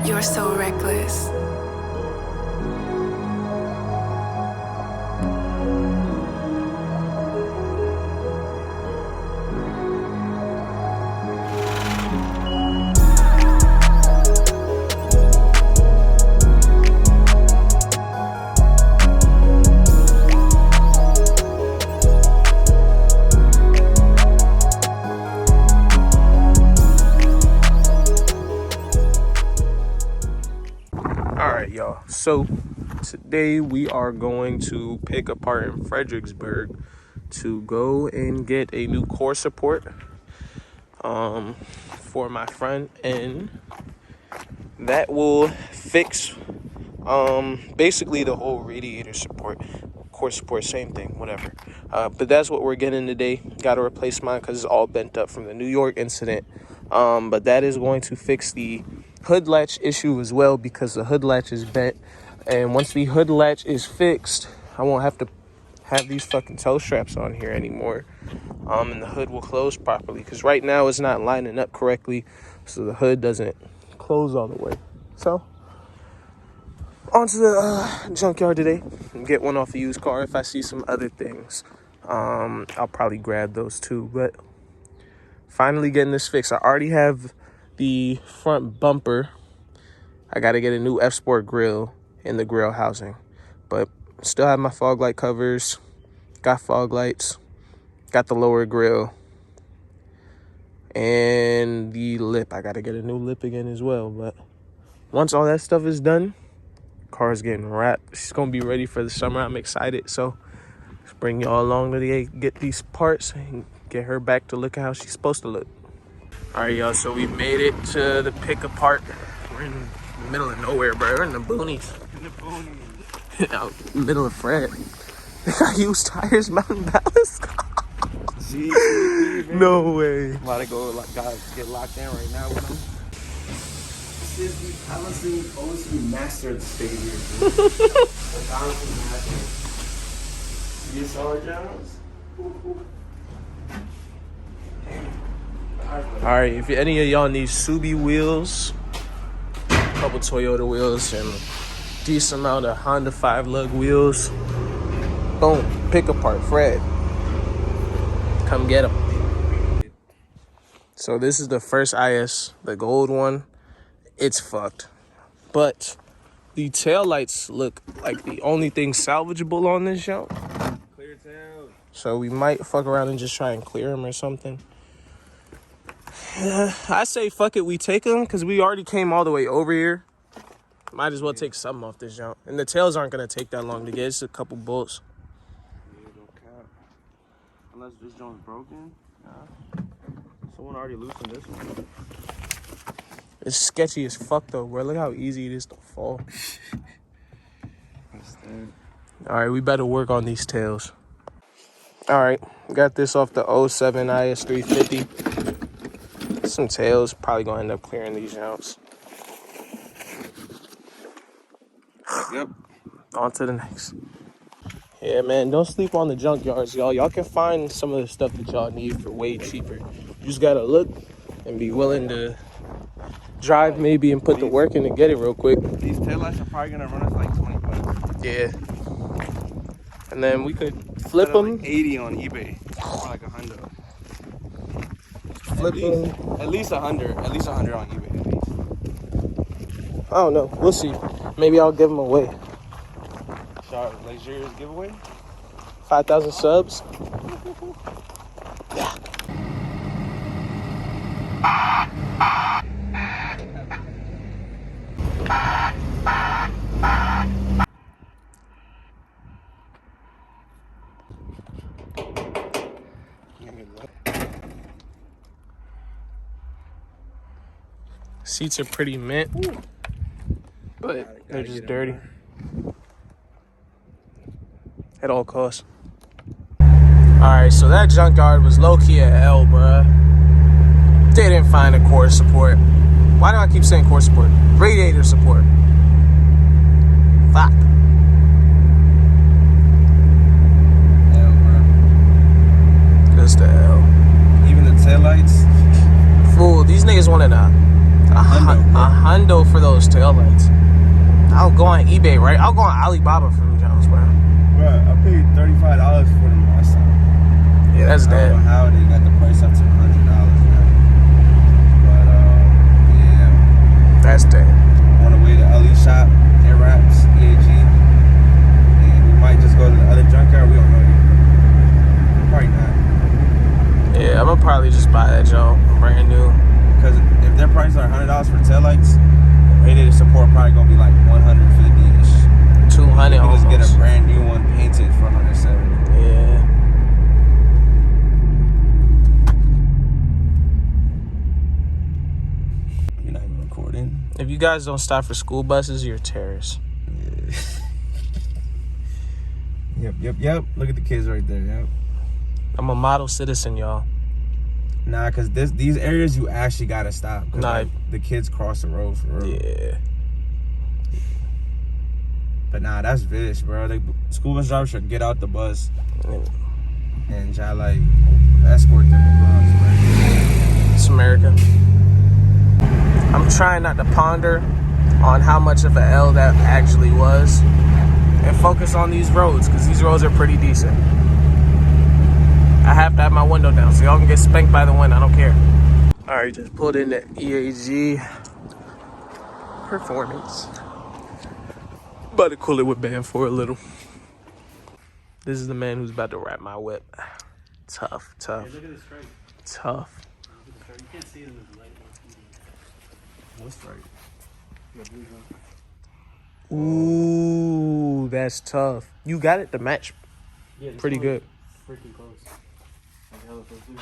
You're so reckless. Y'all, so today we are going to pick apart in Fredericksburg to go and get a new core support for my friend, and that will fix basically the whole radiator support, core support, same thing, whatever. But that's what we're getting today. Got to replace mine because it's all bent up from the New York incident. But that is going to fix the hood latch issue as well, because the hood latch is bent, and once the hood latch is fixed, I won't have to have these fucking toe straps on here anymore, and the hood will close properly, because right now it's not lining up correctly, so the hood doesn't close all the way. So onto the junkyard today and get one off the used car. If I see some other things, I'll probably grab those too. But finally getting this fixed. I already have the front bumper. I got to get a new F-Sport grill in the grill housing, but still have my fog light covers, got fog lights, got the lower grill, and the lip. I got to get a new lip again as well. But once all that stuff is done, car's getting wrapped. She's gonna be ready for the summer. I'm excited, so let's bring y'all along to get these parts and get her back to looking how she's supposed to look. All right, y'all, so we made it to the pick apart. We're in the middle of nowhere, bro. We're in the boonies. Out in the middle of Fred. They got used tires, mountain ballast. No way. I'm about to go, guys, get locked in right now with them. This is the balancing OC master stage here, dude. The balancing master. You saw it, Jones? All right, if any of y'all need Subi wheels, a couple Toyota wheels, and a decent amount of Honda 5 lug wheels, boom, pick apart Fred. Come get them. So this is the first IS, the gold one. It's fucked, but the taillights look like the only thing salvageable on this jump. Clear tails. So we might fuck around and just try and clear them or something. I say fuck it, we take them, because we already came all the way over here. Might as well take something off this jump. And the tails aren't going to take that long to get. It's a couple bolts. Yeah, no cap. Unless this joint's broken. Nah. Someone already loosened this one. It's sketchy as fuck though, bro. Look how easy it is to fall. All right, we better work on these tails. All right, got this off the 07 IS350. Some tails, probably gonna end up clearing these jumps. Yep. On to the next. Yeah, man, don't sleep on the junkyards, y'all. Y'all can find some of the stuff that y'all need for way cheaper. You just gotta look and be willing to drive maybe and put the work in to get it real quick. These taillights are probably gonna run us like 20 bucks. Yeah. And then we could flip them. Like 80 on eBay. Or like 100. Flip them. At least 100. At least 100 on eBay. At least. I don't know. We'll see. Maybe I'll give them away. Sorry, luxurious giveaway. 5,000 subs. Yeah. Seats are pretty mint, but they're just dirty. At all costs. Alright, so that junkyard was low-key at L, bruh. They didn't find a core support. Why do I keep saying core support? Radiator support. Fuck. L, bro. Just the L. Even the taillights. Fool, these niggas wanted a hundo for those taillights. I'll go on eBay, right? I'll go on Alibaba for them Jones, bro. Bro, I paid $35 for them last time. Yeah, that's I dead. don't know how they got the price up to $100 now. But yeah. That's dead. On the way to Ali shop, Air Wraps, EAG. And we might just go to the other junkyard. We don't know yet. Probably not. Yeah, I'm gonna probably just buy that Joe, brand new. Because if their prices are $100 for taillights, the radiator support probably gonna be like $150-ish. 200 You can just almost. get a brand new one painted for $170. Yeah. You're not even recording. If you guys don't stop for school buses, you're terrorists. Yeah. Yep. Look at the kids right there. Yep. I'm a model citizen, y'all. Nah, because these areas you actually gotta stop. Cause Nah. like, the kids cross the road for real. Yeah. But nah, that's Vish, bro. The school bus drivers should get out the bus and try like escort them across, bro. It's America. I'm trying not to ponder on how much of an L that actually was and focus on these roads, because these roads are pretty decent. I have to have my window down so y'all can get spanked by the wind. I don't care. All right, just pulled in the EAG Performance. About to cool it with band for a little. This is the man who's about to wrap my whip. Tough. Hey, look at the stripe. Tough. Look at the stripe. You can't see it in the light. What's right? The blue one. Ooh, that's tough. You got it to match Yeah, this pretty one good. is freaking close. Like hella close, dude.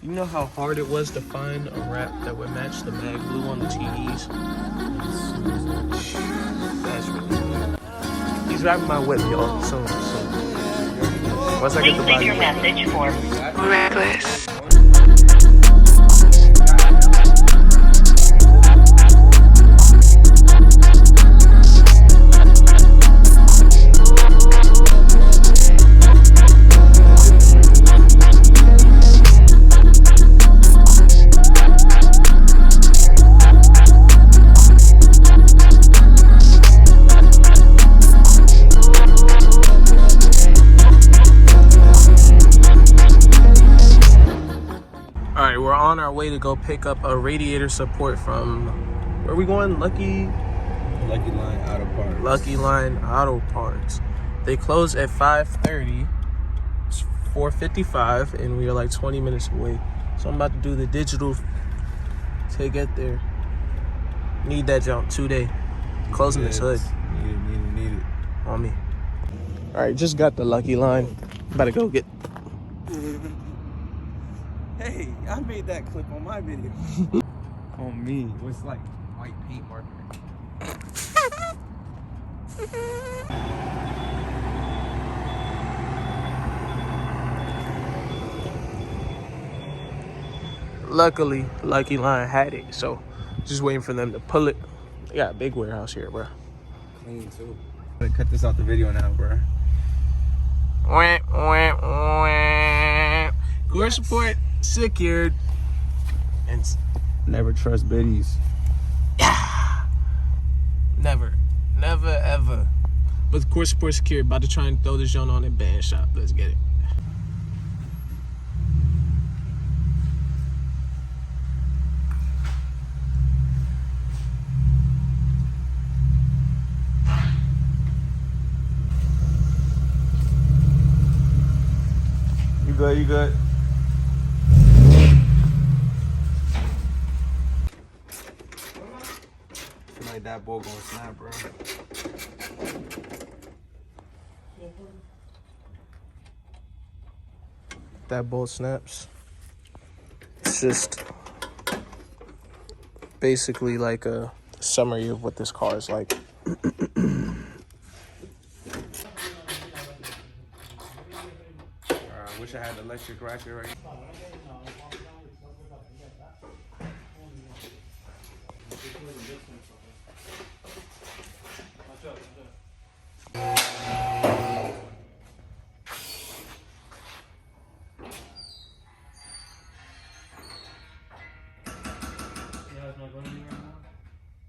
You know how hard it was to find a wrap that would match the mag blue on the TVs? That's really good. He's wrapping my whip, y'all. So. Once I get the Please leave body your message for Reckless. Alright, we're on our way to go pick up a radiator support from, where are we going? Lucky Line Auto Parts. Lucky Line Auto Parts. They close at 5:30. It's 4:55 and we are like 20 minutes away. So I'm about to do the digital to get there. Need that jump today. Closing this hood Need it. on me. Alright, just got the Lucky Line. About to go get. Hey, I made that clip on my video. On me. It was like white paint marker. Luckily, Lucky Line had it, so just waiting for them to pull it. They got a big warehouse here, bro. Clean too. I'm gonna cut this out the video now, bro. Core support secured. And Never trust biddies. never ever. But core support secured. About to try and throw this joint on in band shop. Let's get it. You good? Feel like that ball gonna snap, bro. That bolt snaps. It's just basically like a summary of what this car is like. I wish I had the electric ratchet right now.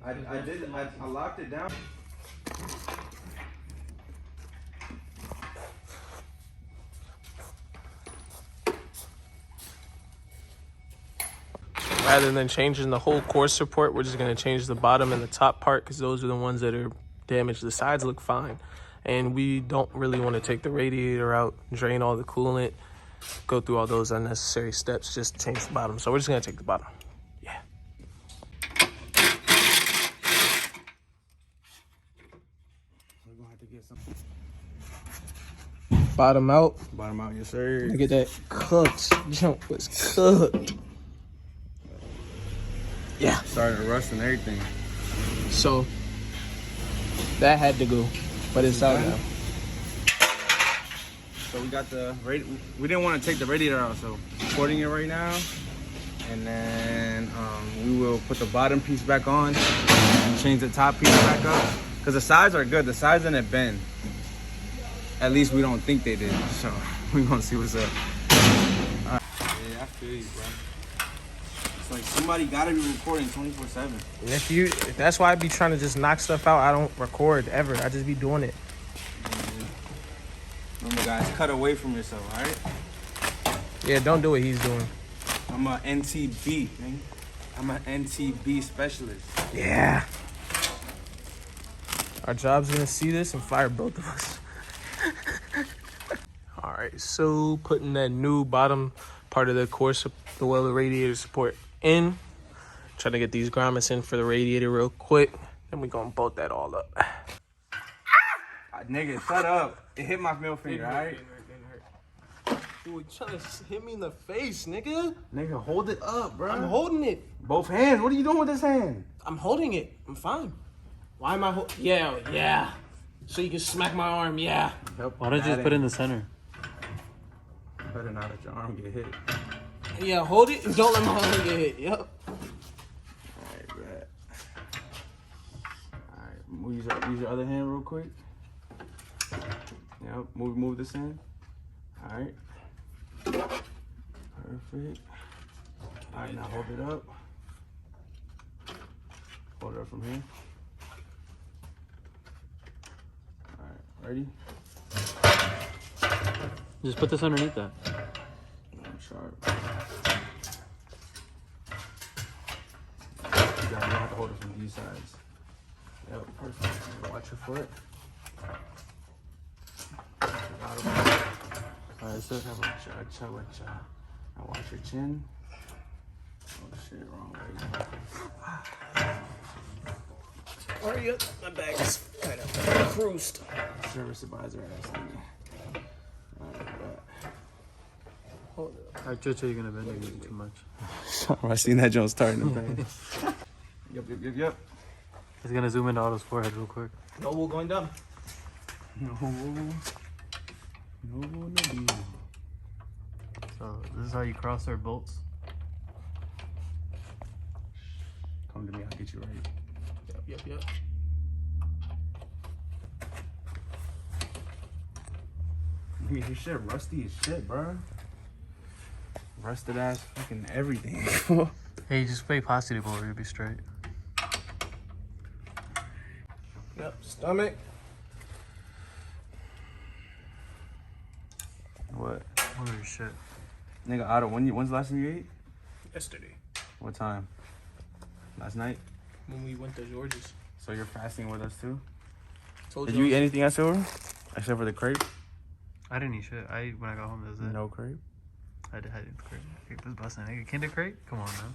I locked it down. Rather than changing the whole core support, we're just going to change the bottom and the top part because those are the ones that are damaged. The sides look fine. And we don't really want to take the radiator out, drain all the coolant, go through all those unnecessary steps, just change the bottom. So we're just going to take the bottom. Yeah. We're going to have to get some. Bottom out. Bottom out, yes, sir. Look at that. Cooked. Junk was cooked. Yeah. Starting to rust and everything. So that had to go, but it's out now. So we got the we didn't want to take the radiator out, so porting it right now, and then we will put the bottom piece back on and change the top piece back up because the sides are good. The sides didn't bend. At least we don't think they did. So we're gonna see what's up. All right. Yeah, I feel you, bro. It's like somebody gotta be recording 24/7. If that's why I be trying to just knock stuff out, I don't record ever. I just be doing it. Remember, guys, cut away from yourself, all right? Yeah, don't do what he's doing. I'm a NTB, man. I'm an NTB specialist. Yeah. Our job's gonna see this and fire both of us. All right, so putting that new bottom part of the core, the radiator support in. Trying to get these grommets in for the radiator real quick. Then we gonna bolt that all up. Nigga, shut up. It hit my middle finger, alright? Dude, you trying to hit me in the face, nigga? Nigga, hold it up, bro. I'm holding it. Both hands. What are you doing with this hand? I'm holding it. I'm fine. Why am I Yeah. So you can smack my arm, yeah. Yep, Why don't you just put it in the center? Better not let your arm get hit. Yeah, hold it and don't let my arm get hit. Yep. Alright, bet. Alright, use your other hand real quick. Yep, move this in. Alright. Perfect. Alright, now hold it up. Hold it up from here. Alright, ready? Just put this underneath that. I'm sharp. You have to hold it from these sides. Yep, perfect. Watch your foot. Alright, so now watch your chin. Oh shit, wrong way. Hurry up. My bag is kind of cruised. Service advisor ass nigga. Alright, Hold it up. Alright, Jojo, you're gonna bend it too much. I seen that joint starting to bang. Yep. It's gonna zoom into Otto's forehead real quick. No, we're going down. No. So this is how you cross our bolts. Come to me, I'll get you right. Yep. Nigga, your shit rusty as shit, bro. Rusted ass fucking everything. Hey, just play positive over, you'll be straight. Yep, stomach. What? Holy shit. Nigga, Otto, when's the last time you ate? Yesterday, What time? Last night? when we went to George's. So you're fasting with us too? Told Did you eat anything else over? Except for the crepe? I didn't eat shit. I ate when I got home, that was it. No crepe? I did the crepe. Crepe was busting. Nigga, Kinder crepe? Come on, man.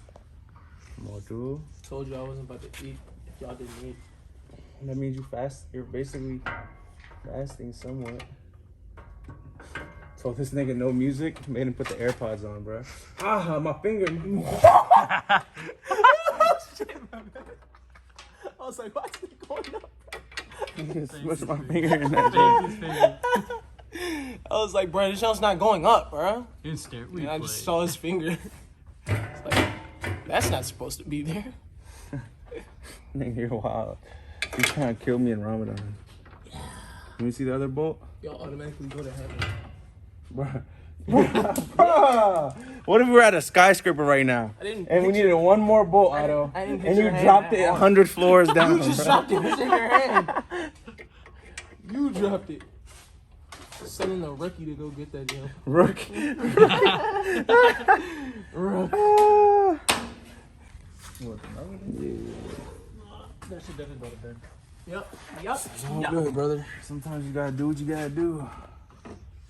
More too. Told you I wasn't about to eat if y'all didn't eat. That means you fast. You're basically fasting somewhat. Told this nigga no music. Made him put the AirPods on, bro. Ah, my finger. I was like, why is it going up? Smush my finger in that joint. I was like, bro, this shit's not going up, bro. Instant And I replay. just saw his finger. It's like, that's not supposed to be there. Nigga, you're wild. You trying to kill me in Ramadan. Let me see the other bolt. Y'all automatically go to heaven. Bro, What if we were at a skyscraper right now and we needed one more bolt, Otto, and you dropped it 100 floors down? You just dropped it. It's in your hand. You dropped it. Sending a rookie to go get that deal. Rookie. That should definitely go to bed. Yep. It's all good, brother. Sometimes you gotta do what you gotta do.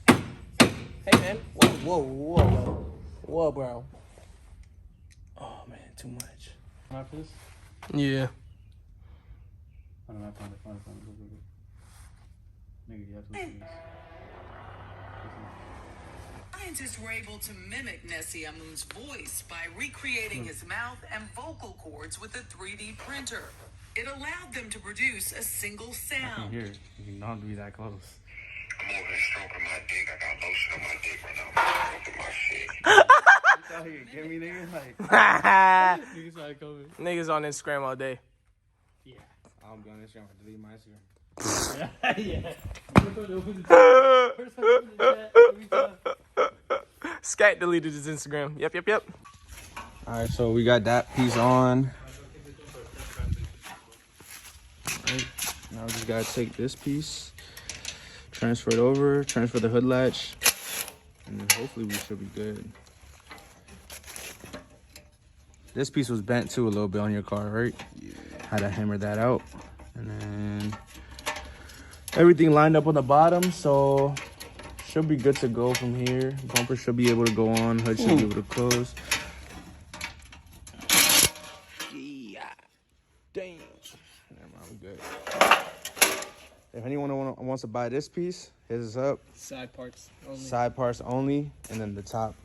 Hey, man. Whoa, bro. Oh man, too much. Not for this? Yeah. I don't know. I found it. Go. Nigga, you have to listen to this. Scientists were able to mimic Nessie Amun's voice by recreating his mouth and vocal cords with a 3D printer. It allowed them to produce a single I can sound. hear it. You can not be that close. I'm over here stroking my dick. I got lotion on my dick right now. I'm stroking my shit. You out here get me, nigga? Like, Niggas not coming. Niggas on Instagram all day. I'll be on Instagram. I delete my Instagram. Scat deleted his Instagram. Yep. All right, so we got that piece on. Right, now we just gotta take this piece, transfer it over, transfer the hood latch, and then hopefully we should be good. This piece was bent too a little bit on your car, right? Yeah. Had to hammer that out, and then everything lined up on the bottom, so should be good to go from here. Bumper should be able to go on, hood should be able to close. Yeah, damn. Never mind, we good. If anyone wants to buy this piece, hit us up. Side parts only. Side parts only, and then the top.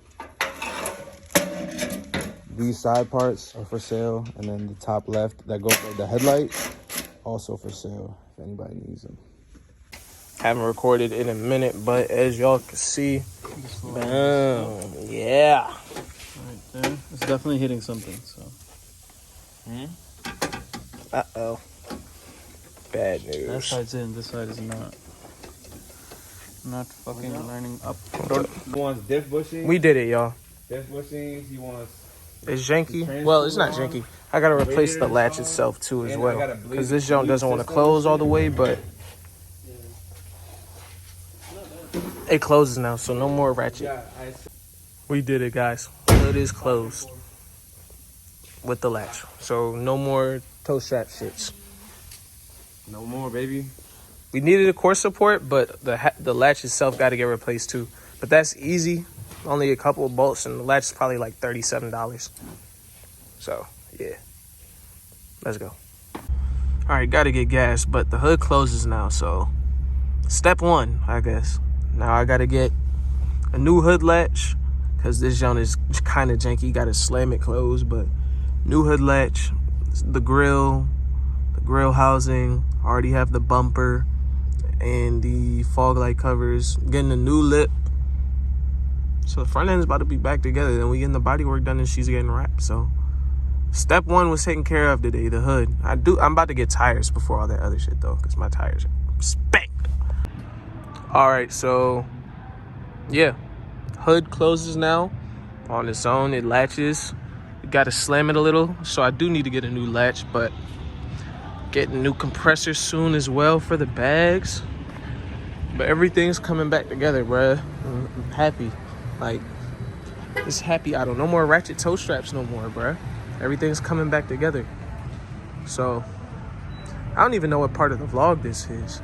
These side parts are for sale, and then the top left that goes with the headlight, also for sale if anybody needs them. Haven't recorded in a minute, but as y'all can see, boom, yeah. right there. It's definitely hitting something, so. Uh-oh. Bad news. That side's in, this side is not. Not fucking lining up. He wants diff bushing. We did it, y'all. Diff bushings. He wants. It's janky. Well, it's not janky. I gotta replace the latch itself too as well, because this joint doesn't want to close all the way, but it closes now, so no more ratchet. We did it, guys. Hood is closed with the latch, so no more toe strap shits. No more, baby. We needed a core support, but the latch itself got to get replaced too. But that's easy. Only a couple of bolts, and the latch is probably like $37. So, yeah. Let's go. All right, got to get gas, but the hood closes now, so step one, I guess. Now I got to get a new hood latch, because this joint is kind of janky. Got to slam it closed, but new hood latch, the grill housing, already have the bumper and the fog light covers, getting a new lip. So the front end is about to be back together. Then we getting the body work done and she's getting wrapped. So step one was taken care of today, the hood. I'm about to get tires before all that other shit though, because my tires are spanked. All right, so yeah, hood closes now on its own. It latches. You got to slam it a little. So I do need to get a new latch, but getting a new compressor soon as well for the bags. But everything's coming back together, bruh. I'm happy. Like, it's happy. I don't no more ratchet toe straps no more, bruh. Everything's coming back together. So I don't even know what part of the vlog this is.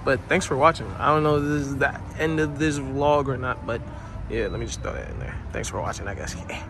But thanks for watching. I don't know if this is the end of this vlog or not, but yeah, let me just throw that in there. Thanks for watching, I guess. Yeah.